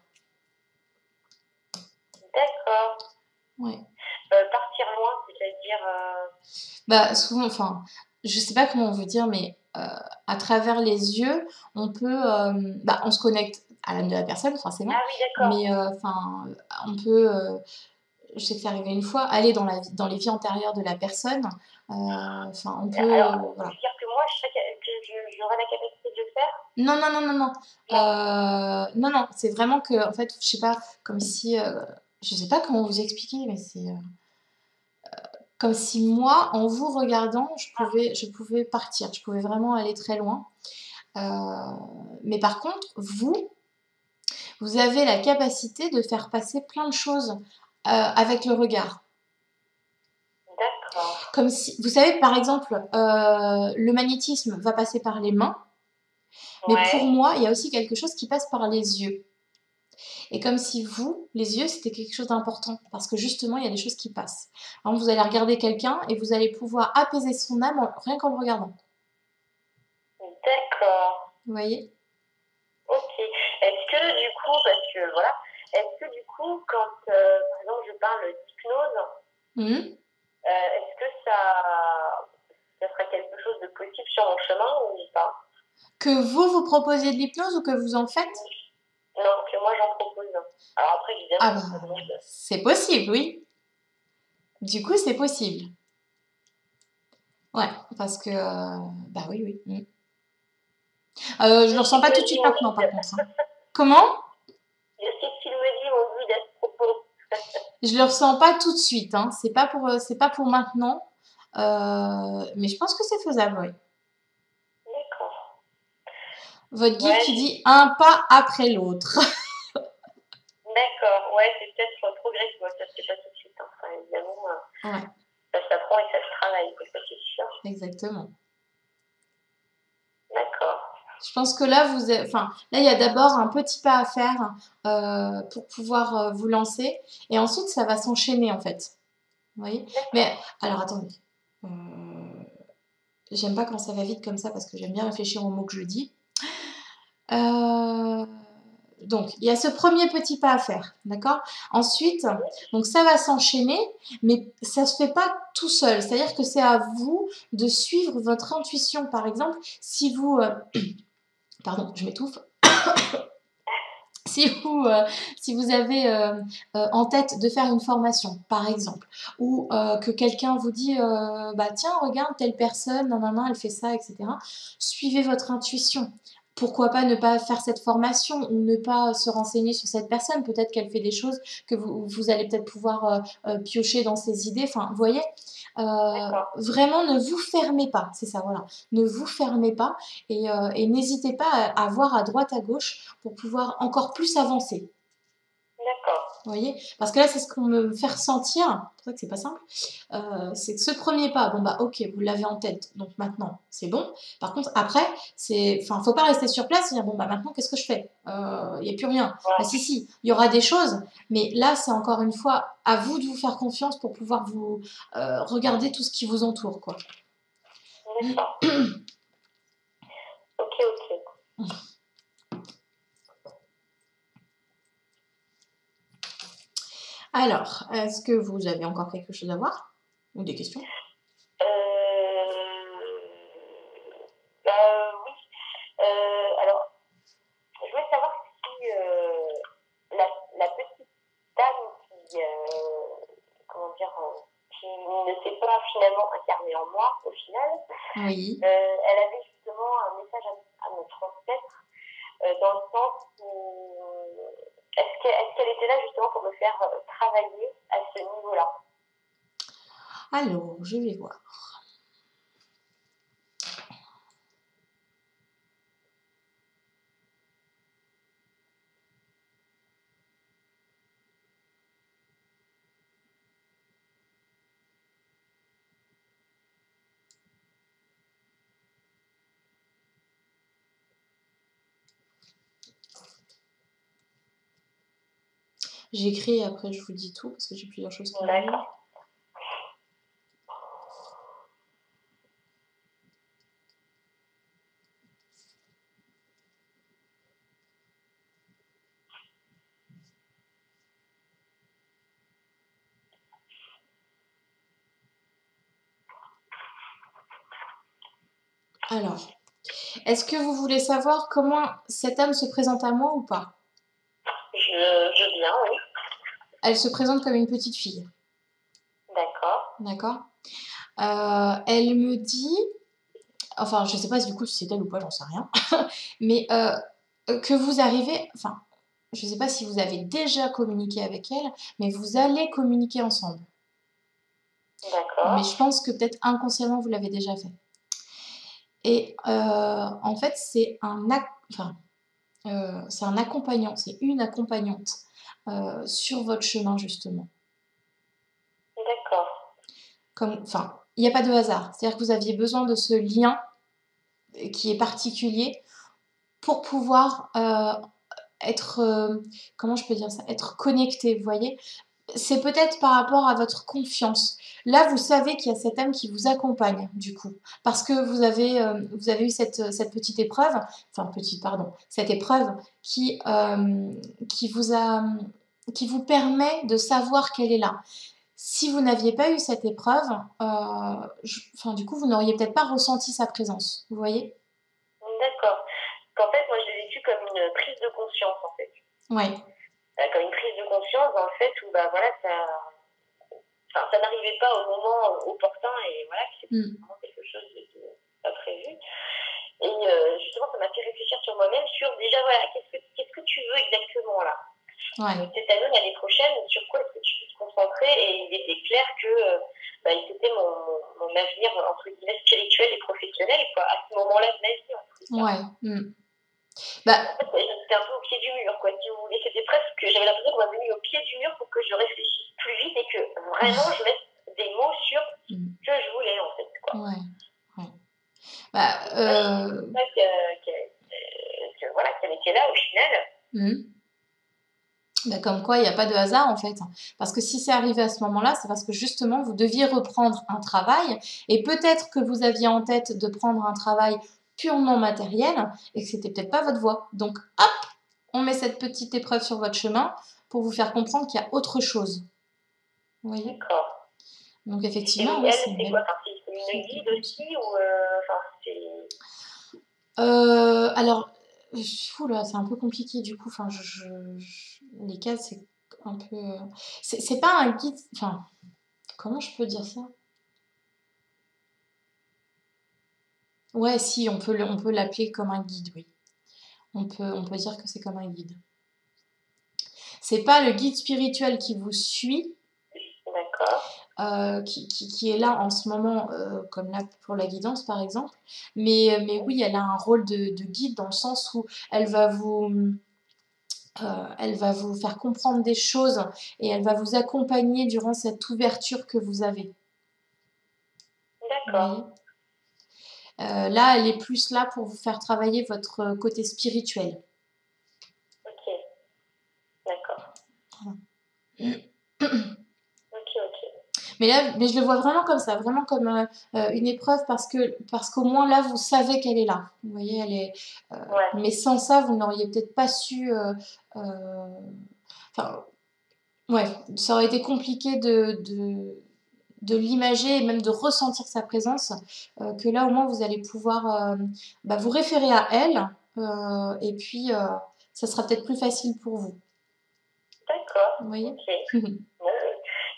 D'accord. Ouais. Partir loin, c'est-à-dire... souvent, enfin, je sais pas comment on veut dire, mais à travers les yeux, on peut, on se connecte à l'âme de la personne, forcément. Ah oui, d'accord. Mais on peut, je sais que c'est arrivé une fois, aller dans les vies antérieures de la personne. On peut. Alors, voilà. dire que moi, j'aurai la capacité de le faire? Non. Non, c'est vraiment que, en fait, je sais pas, comme si, je sais pas comment vous expliquer, mais c'est comme si moi, en vous regardant, je pouvais partir, je pouvais vraiment aller très loin. Mais par contre, vous avez la capacité de faire passer plein de choses avec le regard. D'accord. Comme si, vous savez, par exemple, le magnétisme va passer par les mains, mais pour moi, il y a aussi quelque chose qui passe par les yeux. Et comme si vous, les yeux, c'était quelque chose d'important, parce que justement, il y a des choses qui passent. Alors, vous allez regarder quelqu'un et vous allez pouvoir apaiser son âme rien qu'en le regardant. D'accord. Vous voyez? Ok. Est-ce que du coup, parce que voilà, est-ce que du coup, quand par exemple je parle d'hypnose, est-ce que ça serait quelque chose de possible sur mon chemin ou pas? Que vous proposiez de l'hypnose ou que vous en faites? Non, que moi j'en propose. Alors après, évidemment, Ah bah, c'est possible, oui. Du coup, c'est possible. Ouais, parce que... bah oui, oui. Je le ressens pas tout de suite maintenant, par contre. Hein. Comment? Je sais qu'il me dit mon guide à ce propos. Je le ressens pas tout de suite, hein. C'est pas pour maintenant. Mais je pense que c'est faisable, oui. D'accord. Votre guide qui dit un pas après l'autre. D'accord, ouais, c'est peut-être progressif, ça se fait pas tout de suite, hein. Enfin, évidemment, ouais. Ça s'apprend et ça se travaille, ça c'est sûr. Exactement. D'accord. Je pense que là, là, il y a d'abord un petit pas à faire pour pouvoir vous lancer, et ensuite, ça va s'enchaîner, en fait. Vous voyez? Mais, alors, attendez. J'aime pas quand ça va vite comme ça, parce que j'aime bien réfléchir aux mots que je dis. Donc, il y a ce premier petit pas à faire, d'accord? Ensuite, donc ça va s'enchaîner, mais ça se fait pas tout seul. C'est-à-dire que c'est à vous de suivre votre intuition. Par exemple, si vous... pardon, je m'étouffe. Si vous avez en tête de faire une formation, par exemple, ou que quelqu'un vous dit bah tiens, regarde, telle personne, nanana, elle fait ça, etc. Suivez votre intuition. Pourquoi pas ne pas faire cette formation ou ne pas se renseigner sur cette personne? Peut-être qu'elle fait des choses que vous allez peut-être pouvoir piocher dans ses idées. Enfin, vous voyez, vraiment ne vous fermez pas. C'est ça, voilà. Ne vous fermez pas et n'hésitez pas à voir à droite, à gauche pour pouvoir encore plus avancer. D'accord. Vous voyez? Parce que là, c'est ce qu'on me fait ressentir. C'est pour ça que c'est pas simple. C'est que ce premier pas, bon bah ok, vous l'avez en tête, donc maintenant c'est bon. Par contre, après, faut pas rester sur place et dire bon bah maintenant qu'est-ce que je fais? Il n'y a plus rien. Bah si, il y aura des choses, mais là c'est encore une fois à vous de vous faire confiance pour pouvoir vous regarder tout ce qui vous entoure, quoi. D'accord. Ok. Alors, est-ce que vous avez encore quelque chose à voir? Ou des questions? Oui. Alors, je voulais savoir si la petite dame qui ne s'est pas finalement incarnée en moi, au final, oui. Elle avait justement un message à me transmettre, dans le sens où est-ce qu'elle était là justement pour me faire travailler à ce niveau-là? Alors, je vais voir. J'écris et après je vous dis tout parce que j'ai plusieurs choses qui arrivent. Alors, est-ce que vous voulez savoir comment cette âme se présente à moi ou pas? Je veux bien, oui. Elle se présente comme une petite fille. D'accord. D'accord. Elle me dit, enfin, je sais pas du coup si c'est elle ou pas, j'en sais rien, mais que vous arrivez, enfin, je sais pas si vous avez déjà communiqué avec elle, mais vous allez communiquer ensemble. D'accord. Mais je pense que peut-être inconsciemment vous l'avez déjà fait. Et en fait, c'est un accompagnant, c'est une accompagnante sur votre chemin justement. enfin, il n'y a pas de hasard. C'est-à-dire que vous aviez besoin de ce lien qui est particulier pour pouvoir être, comment je peux dire ça, être connecté, vous voyez. C'est peut-être par rapport à votre confiance. Là, vous savez qu'il y a cette âme qui vous accompagne, du coup, parce que vous avez eu cette petite épreuve, enfin petite, pardon, cette épreuve qui qui vous permet de savoir qu'elle est là. Si vous n'aviez pas eu cette épreuve, enfin, du coup, vous n'auriez peut-être pas ressenti sa présence, vous voyez? D'accord. En fait, moi, je l'ai vécu comme une prise de conscience, en fait. Ouais. Comme une prise de conscience, dans le fait où, bah voilà, ça n'arrivait pas au moment opportun et voilà, c'était vraiment quelque chose de pas prévu. Et justement, ça m'a fait réfléchir sur moi-même, sur déjà, voilà, qu'est-ce que tu veux exactement là? Ouais. Cette année, l'année prochaine, sur quoi est-ce que tu peux te concentrer? Et il était clair que c'était mon avenir, entre guillemets, spirituel et professionnel, quoi, à ce moment-là de ma vie, en tout cas. Ouais. Bah, en fait, j'étais un peu au pied du mur, quoi, si vous voulez. C'était presque que j'avais l'impression qu'on m'avait mis au pied du mur pour que je réfléchisse plus vite et que vraiment je mette des mots sur ce que je voulais, en fait, quoi. Ouais. Bah, c'est ça voilà, qu'elle était là au final. Bah, comme quoi, il n'y a pas de hasard en fait. Parce que si c'est arrivé à ce moment-là, c'est parce que justement, vous deviez reprendre un travail et peut-être que vous aviez en tête de prendre un travail purement matériel et que c'était peut-être pas votre voie. Donc, hop, on met cette petite épreuve sur votre chemin pour vous faire comprendre qu'il y a autre chose. Vous voyez? D'accord. Donc, Et effectivement, elle, oui, c'est quoi? Enfin, c'est une guide aussi ou alors, oula, c'est un peu compliqué du coup. Enfin, les cases, c'est un peu. C'est pas un guide. Enfin, comment je peux dire ça? Ouais, si, on peut l'appeler comme un guide, oui. On peut dire que c'est comme un guide. C'est pas le guide spirituel qui vous suit, qui est là en ce moment, comme là pour la guidance par exemple. Mais oui, elle a un rôle de guide dans le sens où elle va vous faire comprendre des choses et elle va vous accompagner durant cette ouverture que vous avez. D'accord. Là, elle est plus là pour vous faire travailler votre côté spirituel. Ok. D'accord. Mais là, je le vois vraiment comme ça, vraiment comme une épreuve parce qu'au moins là, vous savez qu'elle est là. Vous voyez, elle est. Mais sans ça, vous n'auriez peut-être pas su. Enfin, ouais, ça aurait été compliqué de l'imager et même de ressentir sa présence. Que là, au moins, vous allez pouvoir vous référer à elle et puis ça sera peut-être plus facile pour vous. D'accord. Vous voyez? Ok.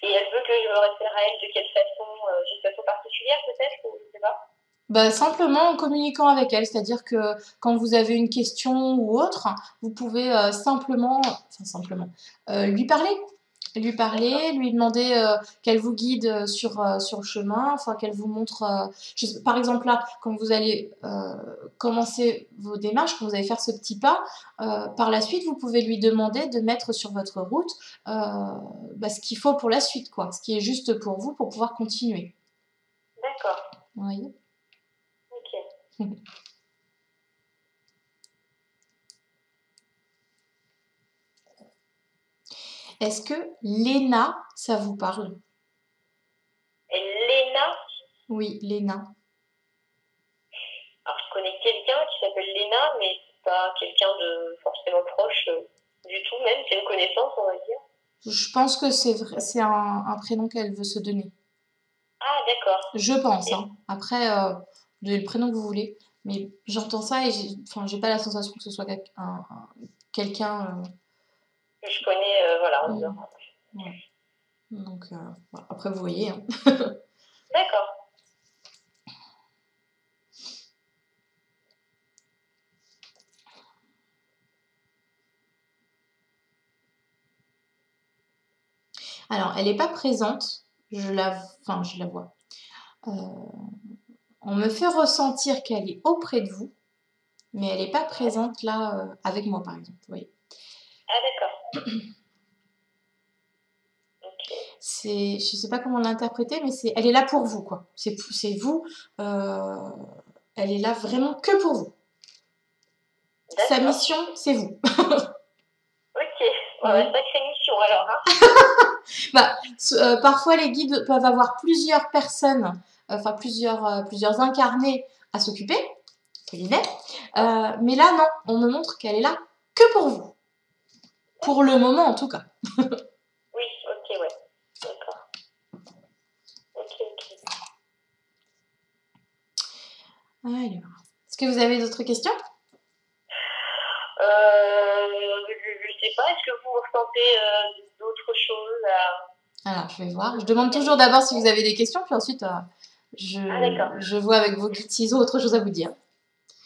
Et elle veut que je me réfère à elle de quelle façon, d'une façon particulière peut-être, ou je sais pas? Simplement en communiquant avec elle, c'est-à-dire que quand vous avez une question ou autre, vous pouvez simplement lui parler, lui demander qu'elle vous guide sur le chemin, enfin qu'elle vous montre, par exemple là, quand vous allez commencer vos démarches, quand vous allez faire ce petit pas, par la suite, vous pouvez lui demander de mettre sur votre route ce qu'il faut pour la suite, quoi, ce qui est juste pour vous pour pouvoir continuer. D'accord. Vous voyez? Ok. Est-ce que Léna, ça vous parle? Léna? Oui, Léna. Alors, je connais quelqu'un qui s'appelle Léna, mais c'est pas quelqu'un de forcément proche du tout, même. C'est une connaissance, on va dire. Je pense que c'est un prénom qu'elle veut se donner. Ah, d'accord. Je pense, hein. Après, vous donnez le prénom que vous voulez. Mais j'entends ça et j'ai pas la sensation que ce soit quelqu'un. Que je connais, voilà, en dehors. Ouais. Donc, après, vous voyez. Hein. D'accord. Alors, elle n'est pas présente. Je la vois. On me fait ressentir qu'elle est auprès de vous, mais elle n'est pas présente là avec moi, par exemple. Vous voyez. Ah, d'accord. Okay. je sais pas comment l'interpréter, mais elle est là pour vous, quoi. C'est vous, elle est là vraiment que pour vous. Sa mission, c'est vous. Ok, sacrée mission alors. Parfois, les guides peuvent avoir plusieurs personnes, enfin plusieurs incarnés à s'occuper, mais là, non, on me montre qu'elle est là que pour vous. Pour le moment, en tout cas. Oui, ok, ouais. D'accord. Ok. Alors, est-ce que vous avez d'autres questions? Je sais pas, est-ce que vous ressentez d'autres choses Alors, je vais voir. Je demande toujours d'abord si vous avez des questions, puis ensuite, je vois avec vos guides s'ils ont autre chose à vous dire.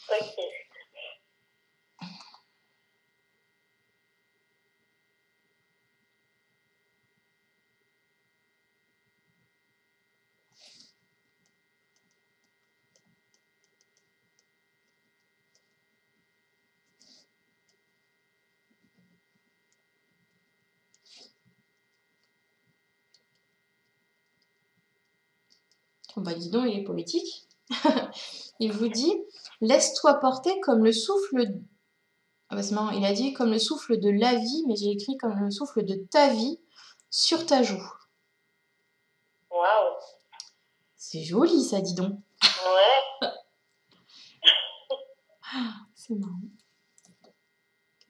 Ok. Bah dis donc, il est poétique. Il vous dit, laisse-toi porter comme le souffle... Ah bah c'est marrant, il a dit comme le souffle de la vie, mais j'ai écrit comme le souffle de ta vie sur ta joue. Waouh. C'est joli ça, dis donc. Ouais. C'est marrant.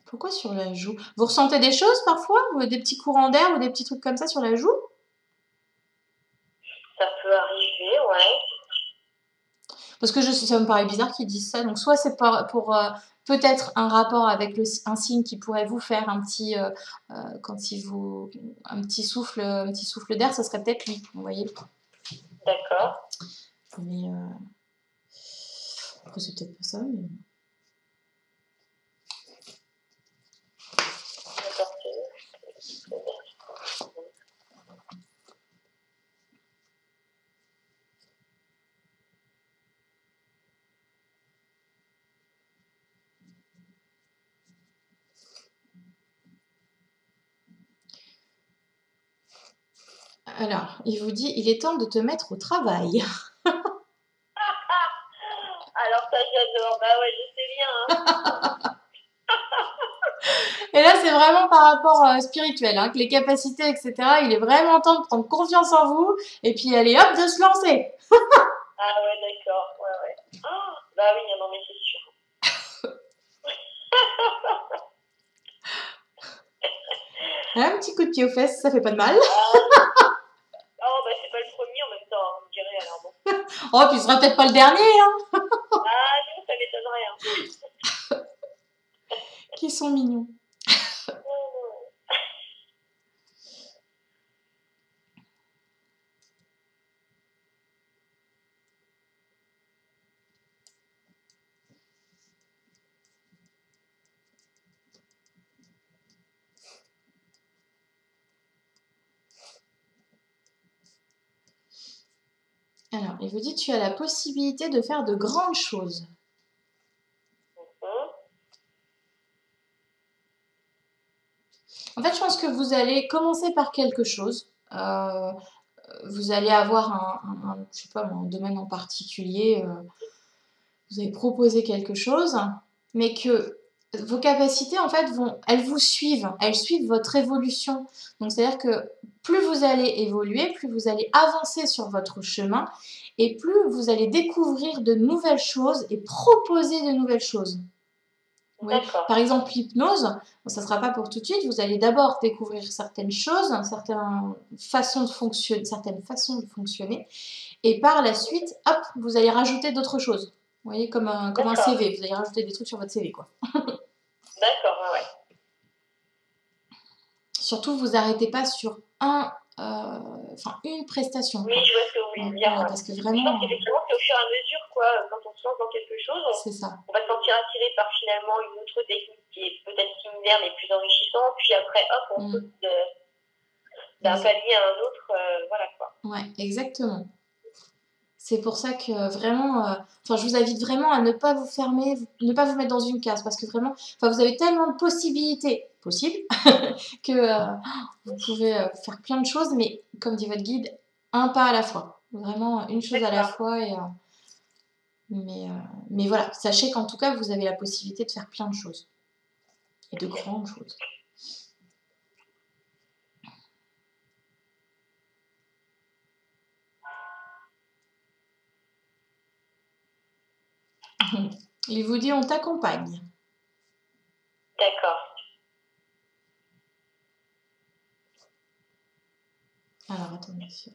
Pourquoi sur la joue? Vous ressentez des choses parfois? Des petits courants d'air ou des petits trucs comme ça sur la joue? Ça peut arriver, ouais. Parce que ça me paraît bizarre qu'ils disent ça. Donc soit c'est pour peut-être un rapport avec un signe qui pourrait vous faire un petit un petit souffle d'air, ça serait peut-être lui, vous voyez. D'accord. Mais après c'est peut-être pas ça, mais... Alors, il vous dit, il est temps de te mettre au travail. Alors ça, j'adore. Bah ouais, je sais bien. Hein. Et là, c'est vraiment par rapport spirituel, hein, que les capacités, etc. Il est vraiment temps de prendre confiance en vous et puis allez hop, de se lancer. Ah ouais, d'accord. Ouais. Oh, bah oui, non mais c'est sûr. Un petit coup de pied aux fesses, ça fait pas de mal. Oh, bah c'est pas le premier en même temps, hein, vous me direz alors bon. Oh, puis ce sera peut-être pas le dernier, hein. Ah non, ça m'étonnerait. Hein. Qui sont mignons. Alors, il vous dit, tu as la possibilité de faire de grandes choses. En fait, je pense que vous allez commencer par quelque chose. Vous allez avoir je sais pas, un domaine en particulier. Vous avez proposé quelque chose, mais que vos capacités, en fait, elles vous suivent. Elles suivent votre évolution. Donc, c'est-à-dire que plus vous allez évoluer, plus vous allez avancer sur votre chemin, et plus vous allez découvrir de nouvelles choses et proposer de nouvelles choses. Ouais. Par exemple, l'hypnose, ça ne sera pas pour tout de suite. Vous allez d'abord découvrir certaines choses, certaines façons de fonctionner. Et par la suite, hop, vous allez rajouter d'autres choses. Vous voyez, comme un CV. Vous allez rajouter des trucs sur votre CV, quoi. D'accord, ouais. Surtout, vous n'arrêtez pas sur une prestation. Oui, je vois ce que vous voulez dire. Parce que vraiment... Je pense qu'effectivement, c'est au fur et à mesure, quoi, quand on se lance dans quelque chose, on va se sentir attiré par finalement une autre technique qui est peut-être similaire mais plus enrichissante, puis après, hop, on saute d'un palier à un autre, voilà quoi. Ouais, exactement. C'est pour ça que vraiment, je vous invite vraiment à ne pas vous fermer, ne pas vous mettre dans une case, parce que vraiment, vous avez tellement de possibilités possibles que vous pouvez faire plein de choses, mais comme dit votre guide, un pas à la fois. Vraiment une chose à la fois. Mais voilà, sachez qu'en tout cas, vous avez la possibilité de faire plein de choses. Et de grandes choses. Il vous dit on t'accompagne. D'accord. Alors attendez, si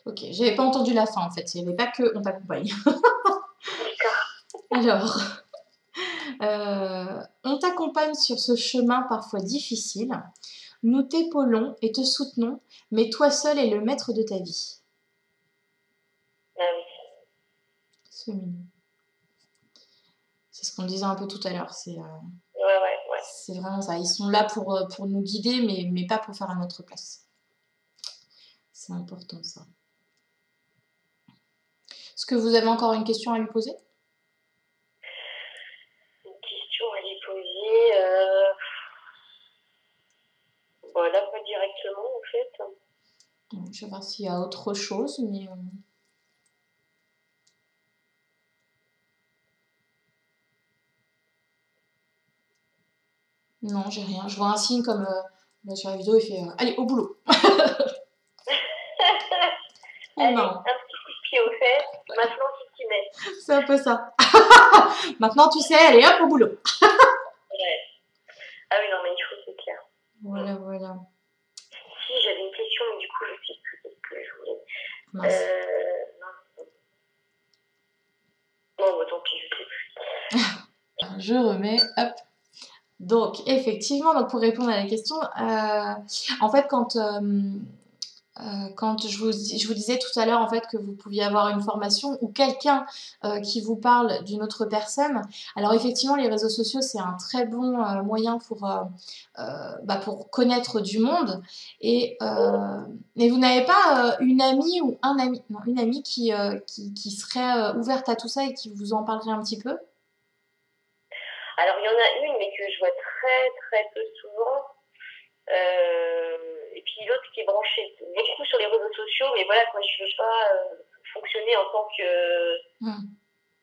Ok, j'avais pas entendu la fin en fait, il n'y avait pas que on t'accompagne. Alors, on t'accompagne sur ce chemin parfois difficile. Nous t'épaulons et te soutenons, mais toi seul es le maître de ta vie. C'est mignon. C'est ce qu'on disait un peu tout à l'heure. C'est c'est vraiment ça. Ils sont là pour nous guider, mais pas pour faire à notre place. C'est important ça. Est-ce que vous avez encore une question à lui poser? Une question à lui poser. Là, pas directement en fait. Je vais voir s'il y a autre chose, mais. Non, j'ai rien. Je vois un signe comme sur la vidéo, il fait allez, au boulot. Allez, un petit coup de pied aux fesses, maintenant tu t'y mets. C'est un peu ça. Maintenant tu sais, allez hop, au boulot. Ouais. Ah oui, non, mais il faut, c'est clair. Voilà, voilà. Si, j'avais une question, mais du coup, je sais plus ce que je voulais. Non. Bon, tant pis, je sais plus. Je remets, hop. Donc, effectivement, pour répondre à la question, en fait, quand je vous disais tout à l'heure en fait que vous pouviez avoir une formation ou quelqu'un qui vous parle d'une autre personne, alors effectivement les réseaux sociaux c'est un très bon moyen pour connaître du monde mais vous n'avez pas une amie ou un ami, non, une amie qui serait ouverte à tout ça et qui vous en parlerait un petit peu? Alors il y en a une mais que je vois très très peu souvent. Et puis l'autre qui est branché beaucoup sur les réseaux sociaux, mais voilà, moi je ne veux pas fonctionner en tant que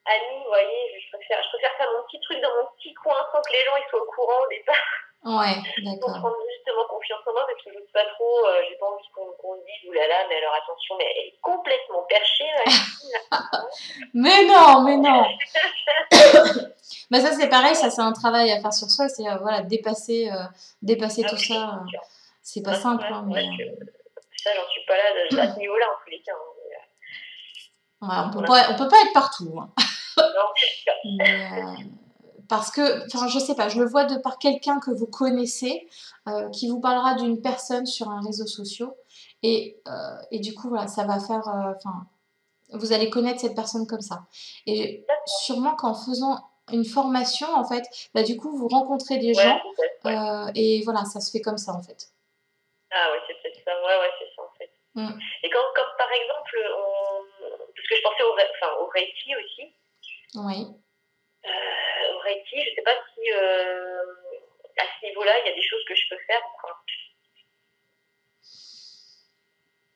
amie, vous voyez, je préfère faire mon petit truc dans mon petit coin sans que les gens ils soient au courant au départ. Ouais, d'accord. Pour prendre justement confiance en moi, parce que je ne veux pas trop, j'ai pas envie qu'on me dise, oulala, mais alors attention, mais elle est complètement perchée, Mais non, mais non. Mais ça c'est pareil, ça c'est un travail à faire sur soi, c'est voilà, dépasser tout ça. C'est pas simple. Hein, mais... Ça, j'en suis pas là à ce niveau-là en tous les cas. Ouais, on peut pas être partout. Hein. Non, parce que, je sais pas, je le vois de par quelqu'un que vous connaissez qui vous parlera d'une personne sur un réseau social et du coup, voilà, ça va faire, vous allez connaître cette personne comme ça. Et sûrement qu'en faisant une formation, en fait, du coup, vous rencontrez des gens et voilà, ça se fait comme ça, en fait. Ah ouais, c'est peut-être ça. Ouais, c'est ça, en fait. Et comme par exemple, parce que je pensais au Reiki aussi. Oui. Au Reiki, je sais pas si à ce niveau-là, il y a des choses que je peux faire ou quoi.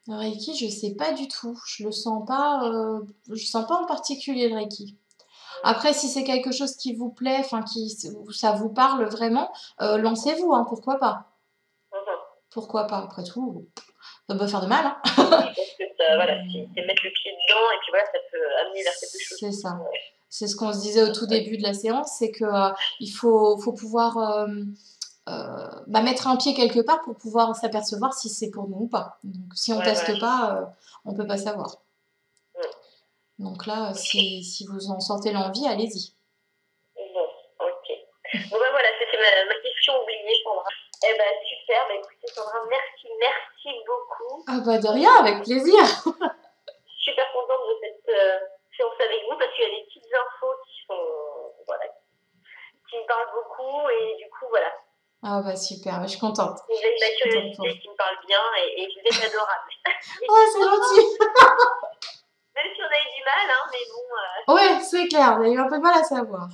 Le Reiki, je sais pas du tout. Je sens pas en particulier le Reiki. Après, si c'est quelque chose qui vous plaît, ça vous parle vraiment, lancez-vous, hein, pourquoi pas. Pourquoi pas, après tout, ça peut pas faire de mal. Hein. Parce que voilà, c'est mettre le pied dedans et puis voilà, ça peut amener vers quelque chose. C'est ça. Ouais. C'est ce qu'on se disait au tout début de la séance, c'est que il faut pouvoir mettre un pied quelque part pour pouvoir s'apercevoir si c'est pour nous ou pas. Donc si on teste pas, on peut pas savoir. Donc là, si vous en sentez l'envie, allez-y. Bon, ok. Bon ben voilà, c'était ma question oubliée, Sandra. Eh ben super, écoutez Sandra, merci beaucoup. Ah bah de rien, avec plaisir. Je suis super contente de cette séance avec vous parce qu'il y a des petites infos qui me parlent beaucoup et du coup voilà. Ah bah super, je suis contente. Vous avez ma curiosité qui me parle bien et vous êtes adorable. Oh, c'est gentil. Même si on a eu du mal, hein, mais bon. Ouais, c'est clair, on a eu un peu de mal à savoir.